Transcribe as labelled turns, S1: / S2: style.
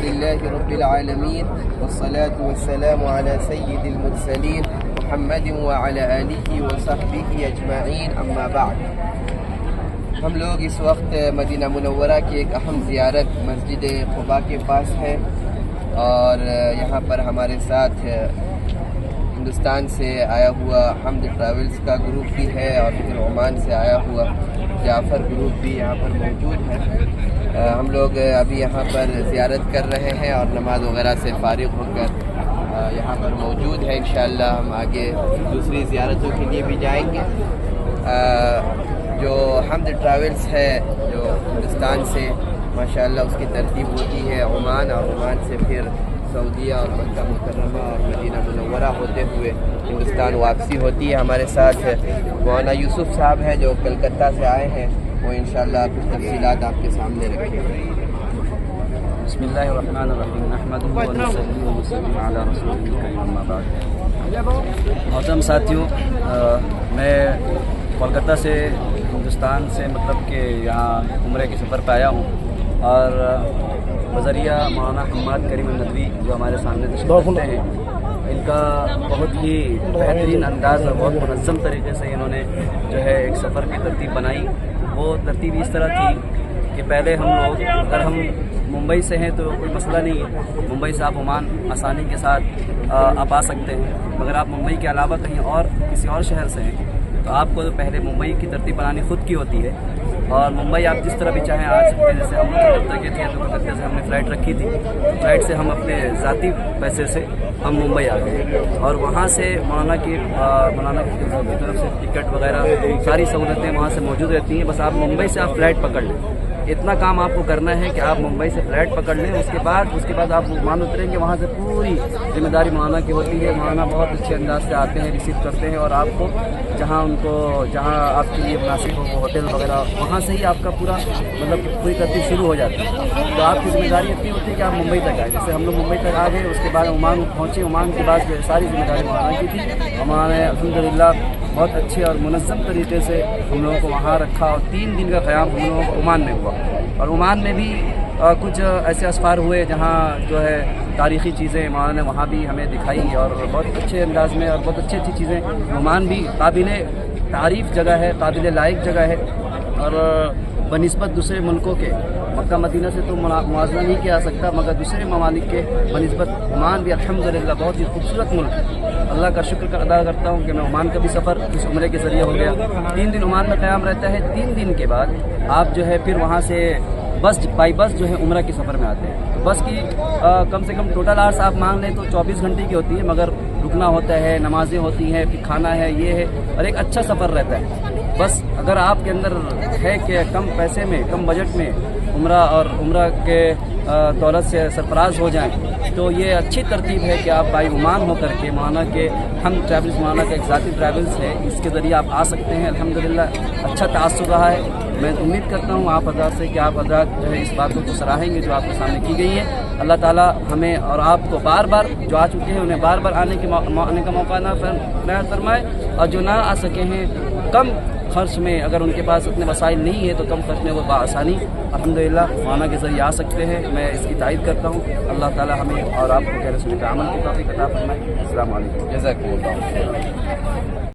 S1: لله رب العالمين والصلاة والسلام على سيد المرسلين محمد وعلى آله وصحبه أجمعين أما بعد. ہم لوگ اس وقت مدینہ منورہ کی ایک اہم زیارت مسجد قباء کے پاس ہیں، اور یہاں پر ہمارے ساتھ ہندوستان سے آیا ہوا حمد ٹریولز کا گروپ بھی ہے، اور پھر عمان سے آیا ہوا جعفر گروپ بھی یہاں پر موجود ہے. ہم لوگ ابھی یہاں پر زیارت کر رہے ہیں اور نماز وغیرہ سے فارغ ہو کر یہاں پر موجود ہے. انشاءاللہ ہم آگے دوسری زیارتوں کے لیے بھی جائیں گے. جو حمد ٹریولز ہے جو ہندوستان سے ماشاءاللہ اس کی ترتیب ہوتی ہے عمان، اور عمان سے پھر سعودیہ اور مکہ مکرمہ اور مدینہ منورہ ہوتے ہوئے ہندوستان واپسی ہوتی ہے. ہمارے ساتھ مولانا یوسف صاحب ہیں جو کلکتہ سے آئے ہیں، وہ انشاءاللہ کچھ تفصیلات آپ کے سامنے رکھیں گے.
S2: بسم اللہ الرحمن الرحیم نحمدہ ونصلی ونسلم علی رسول الکریم اما بعد. محترم ساتھیوں، میں کولکتہ سے ہندوستان سے مطلب کہ یہاں عمرے کے سفر پہ آیا ہوں، اور بذریعہ مولانا حماد کریم الندوی جو ہمارے سامنے تشریف رکھتے ہیں، ان کا بہت ہی بہترین انداز اور بہت منظم طریقے سے انہوں نے جو ہے ایک سفر کی ترتیب بنائی. وہ ترتیب اس طرح تھی کہ پہلے ہم لوگ، اگر ہم ممبئی سے ہیں تو کوئی مسئلہ نہیں ہے، ممبئی سے آپ عمان آسانی کے ساتھ آپ آ سکتے ہیں. مگر آپ ممبئی کے علاوہ کہیں اور کسی اور شہر سے ہیں تو آپ کو پہلے ممبئی کی ترتیب بنانی خود کی ہوتی ہے، اور ممبئی آپ جس طرح بھی چاہیں آ سکتے ہیں. جیسے ہم کلکتہ کے تھے تو کلکتہ سے ہم نے فلائٹ رکھی تھی، فلائٹ سے ہم اپنے ذاتی پیسے سے ہم ممبئی آ گئے، اور وہاں سے مولانا کی طرف سے ٹکٹ وغیرہ ساری سہولتیں وہاں سے موجود رہتی ہیں. بس آپ ممبئی سے آپ فلائٹ پکڑ لیں، اتنا کام آپ کو کرنا ہے کہ آپ ممبئی سے فلائٹ پکڑ لیں. اس کے بعد آپ عمان اتریں گے، وہاں سے پوری ذمہ داری مولانا کی ہوتی ہے. مولانا بہت اچھے انداز سے آتے ہیں، ریسیو کرتے ہیں، اور آپ کو جہاں آپ کے لیے مناسب ہو وہ ہوٹل وغیرہ، وہاں سے ہی آپ کا پوری ترتیب شروع ہو جاتی ہے. تو آپ کی ذمہ داری اتنی ہوتی ہے کہ آپ ممبئی تک آئے. جیسے ہم لوگ ممبئی تک آ گئے، اس کے بعد عمان پہنچے. عمان کے بعد جو ساری ذمہ داری مولانا کی تھی. عمان نے الحمدللہ بہت اچھے اور منظم طریقے سے ہم لوگوں کو وہاں رکھا، اور 3 دن کا قیام ہم لوگوں کو عمان میں ہوا. اور عمان میں بھی کچھ ایسے اسفار ہوئے جہاں جو ہے تاریخی چیزیں مولانا نے وہاں بھی ہمیں دکھائی، اور بہت اچھے انداز میں اور بہت اچھی چیزیں. عمان بھی قابل تعریف جگہ ہے، قابل لائق جگہ ہے، اور بنسبت دوسرے ملکوں کے مکہ مدینہ سے تو موازنہ نہیں کیا جا سکتا، مگر دوسرے ممالک کے بنسبت عمان بھی الحمدللہ بہت ہی خوبصورت ملک ہے. اللہ کا شکر ادا کرتا ہوں کہ میں عمان کا بھی سفر اس عمرے کے ذریعے ہو گیا. 3 دن عمان میں قیام رہتا ہے. 3 دن کے بعد آپ جو ہے پھر وہاں سے بائی بس جو ہے عمرہ کے سفر میں آتے ہیں. بس کی کم سے کم ٹوٹل آورس آپ مان لیں تو 24 گھنٹے کی ہوتی ہے، مگر رکنا ہوتا ہے، نمازیں ہوتی ہیں، پھر کھانا ہے، یہ ہے، اور ایک اچھا سفر رہتا ہے. بس اگر آپ کے اندر ہے کہ کم پیسے میں، کم بجٹ میں عمرہ کے دولت سے سرفراز ہو جائیں، تو یہ اچھی ترتیب ہے کہ آپ بائی عمان ہو کر کے مولانا کے حمد ٹریولز، مولانا کا ایک ذاتی ٹریولز ہے، اس کے ذریعے آپ آ سکتے ہیں. الحمدللہ اچھا تعاثر رہا ہے. میں امید کرتا ہوں آپ حضرات سے کہ آپ حضرات جو ہے اس باتوں کو سراہیں گے جو آپ کے سامنے کی گئی ہیں. اللہ تعالیٰ ہمیں اور آپ کو بار بار جو آ چکے ہیں انہیں بار بار آنے کا موقع نہ فرمائے، اور جو نہ آ سکے ہیں کم خرچ میں، اگر ان کے پاس اتنے وسائل نہیں ہے تو کم خرچ میں وہ بآسانی الحمدللہ مولانا کے ذریعے آ سکتے ہیں. میں اس کی تائید کرتا ہوں. اللہ تعالیٰ ہمیں اور آپ کو کہہ رسول کے عمل کی توفیق عطا فرمائے. السلام علیکم.
S1: جزاکم اللہ.